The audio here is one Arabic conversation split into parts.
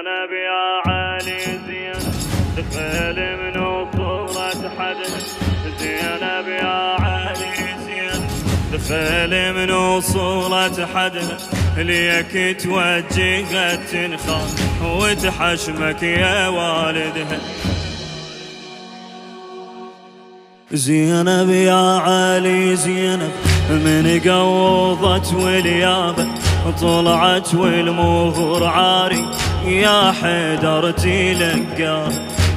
زينب يا علي زينب دخل من وصولة حدها. زينب يا علي زينب دخل من وصولة حدها. ليك توجهت تنخاف وتحشمك يا والدها. زينب يا علي زينب من قوضت واليابة طلعت والمهر عاري. يا حيدر تلقاه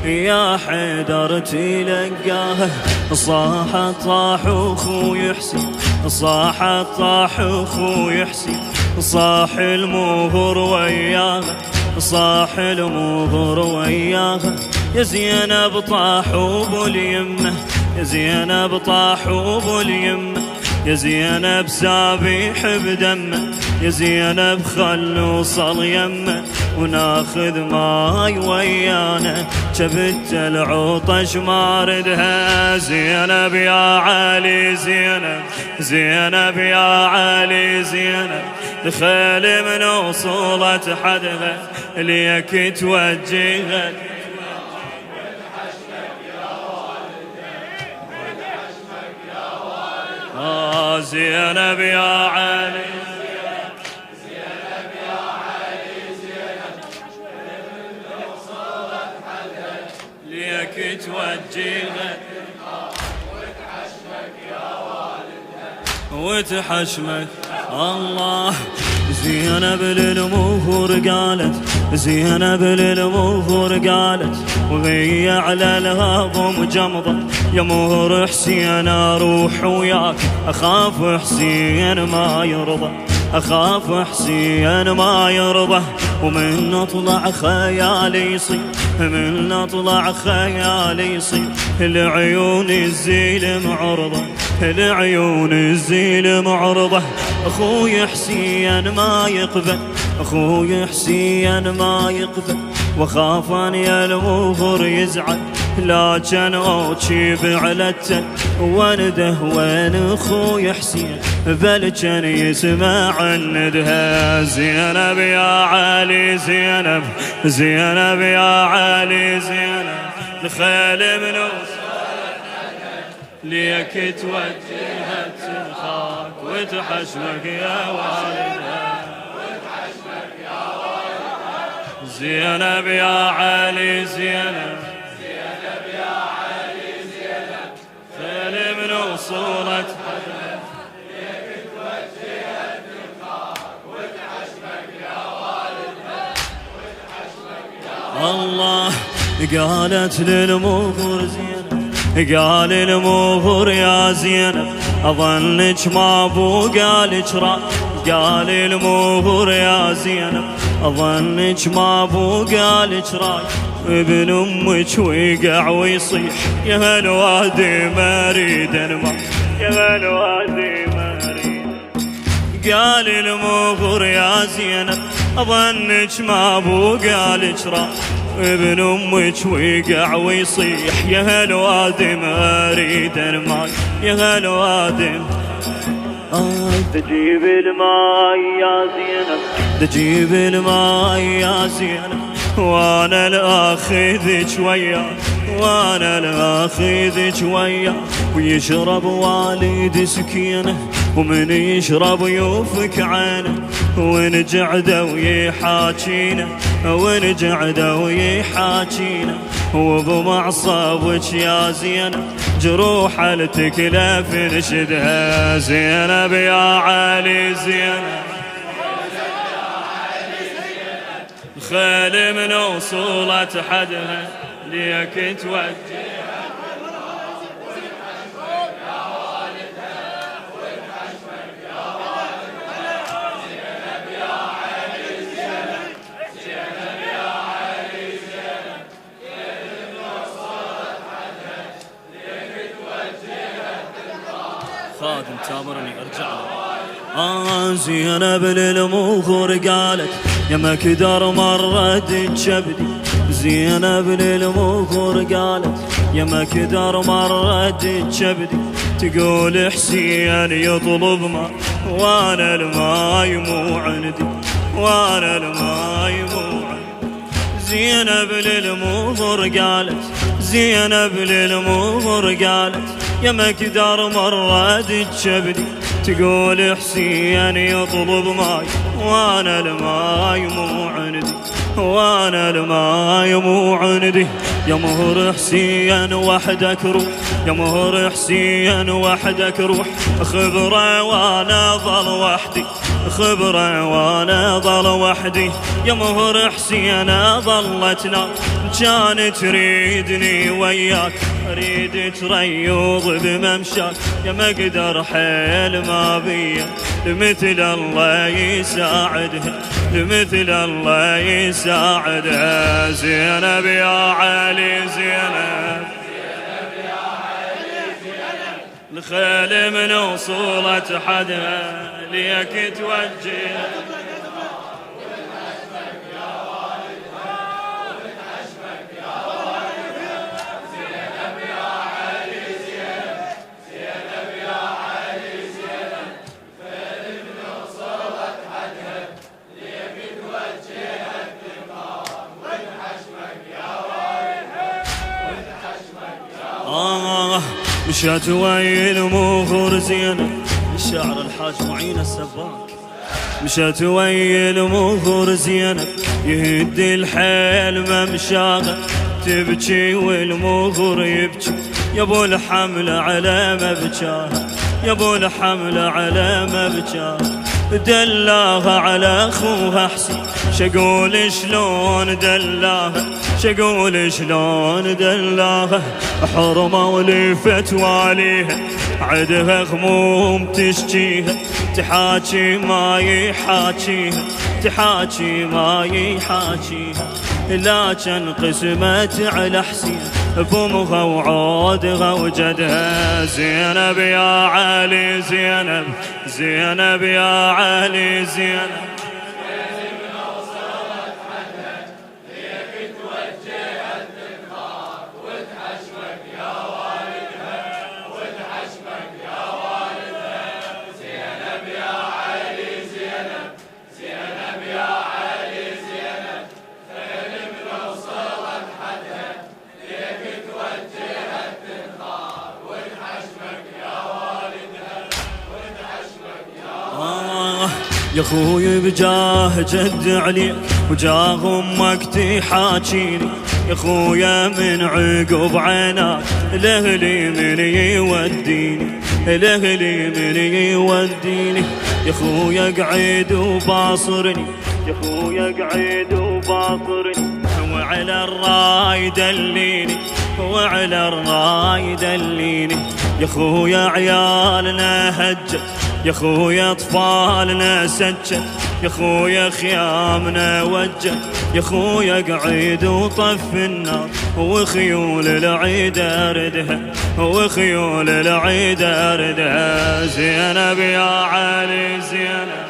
يا حيدر تلقاه. صاح طاح اخوي حسين صاح طاح اخوي حسين. صاح المهر وياها صاح المهر وياها. يا زينب طاحوا باليمه يا زينب طاحوا باليمه. يا زينب سابيح بدمه يا زينب خل نوصل يمه وناخذ ماي ويانا. جبت العطش ماردها. زينب يا علي زينب زينب يا علي زينب دخل من وصولة حدها. ليك توجهت زينب يا علي زينب يا علي زينب من وصولة حدها. ليك توجهت وتحشمك يا والدها وتحشمك الله. زينب للمهر قالت زينب للمهر قالت وهي على الهضم جمضة. يا مهر حسين اروح وياك اخاف حسين ما يرضى اخاف حسين ما يرضى. ومن نطلع خيالي يصير من نطلع خيالي يصير. العيون الزيل معرضة العيون الزيل معرضة. اخوي حسين ما يقبل اخوي حسين ما يقبل. وخاف ان يا المغر يزعل لكن اوجي بعلته ونده. وين اخوي حسين بل كان يسمع الندها. زينب يا علي زينب زينب يا علي زينب دخل من وصولة حدها. ليك توجهت تنخاك وتحشمك يا والدها وتحشمك يا والدها. زينب يا علي زينب زينب يا علي زينب دخل من وصولة حدها. ليك توجهت تنخاك وتحشمك يا والدها وتحشمك يا الله. قالت للمغر زينب قال المغر يا زينب أظنك ما بو قالك راي. قال المغر يا زينب أظنك ما بو قالك راي. ابن أمك ويقع ويصيح يا هالوادي ما اريد الماء يا هالوادي ما اريد. قال المغر يا زينب أظنك ما بو قالك راي. ابن أمك ويقع ويصيح يا هالوادي ما اريد الماي يا هالوادي. تجيب الماي يا زينب تجيب الماي يا زينب. وانا الاخذك وياك وانا الاخذك وياك. ويشرب والد سكينه ومن يشرب يوفك عينه. ونقعد ويحاكينا ونقعد ويحاكينا. وبمعصبك يا زينب جروح التكلف نشدها. زينب يا علي زينب خيل من وصولة حدها. ليك توجه خادم تامرني ارجع له. زينب للمغر قالت يا مكدر مرد كبدي. زينب للمغر قالت يا مكدر مرد كبدي. تقول حسين يطلب ما وانا الماي مو عندي وانا الماي مو عندي. زينب للمظهر قالت، زينب للمظهر قالت يا مقدار مراد تشبدي، تقول حسين يطلب ماي وانا الماي مو عندي، وانا الماي مو عندي. يا مهر حسين وحدك روح، يا مهر حسين وحدك روح، خبره وانا ظل وحدي، خبره وانا ظل وحدي. يا مهر حسين ظلت نار كان تريدني وياك، اريد تريض بممشاك. يا مقدر حيل ما بيا لمثل الله يساعدها، لمثل الله يساعدها. زينب يا علي زينب، الخيل من وصولت حدها ليك توجه. مشات ويا المغور زينب، الشاعر الحاج معين السباك. مشات ويا المغور زينب يهدي الحيل ممشاغه، تبكي والمغور يبكي يا ابو الحمل على مبكاها، يا ابو الحمل على مبكاها. دلاها على اخوها حسين، شقول شلون دلاها، شقول شلون دلاها. حرمه ولفت واليها عدها غموم تشجيها، تحاكي ما يحاكيها، تحاكي ما يحاكيها. لكن قسمت على حسين بامها وعودها وجدها. زينب يا علي زينب، زينب يا علي زينب، يا خوي بجاه جد عليك وجاه امك تحاكيني. يا خويا من عقب عيناك الاهلي من يوديني، الاهلي من يوديني. يا خويا قعد وباصرني، يا خويا قعد وباصرني. وعلى الراي دليني، وعلى الراي دليني. يا خويا عيالنا هجت، يا خويا اطفالنا سجت، يا خويا خيامنا وجت. يا خويا قعيد وطف النار وخيول العيد اردها، وخيول العيد اردها. زينب يا علي زينب،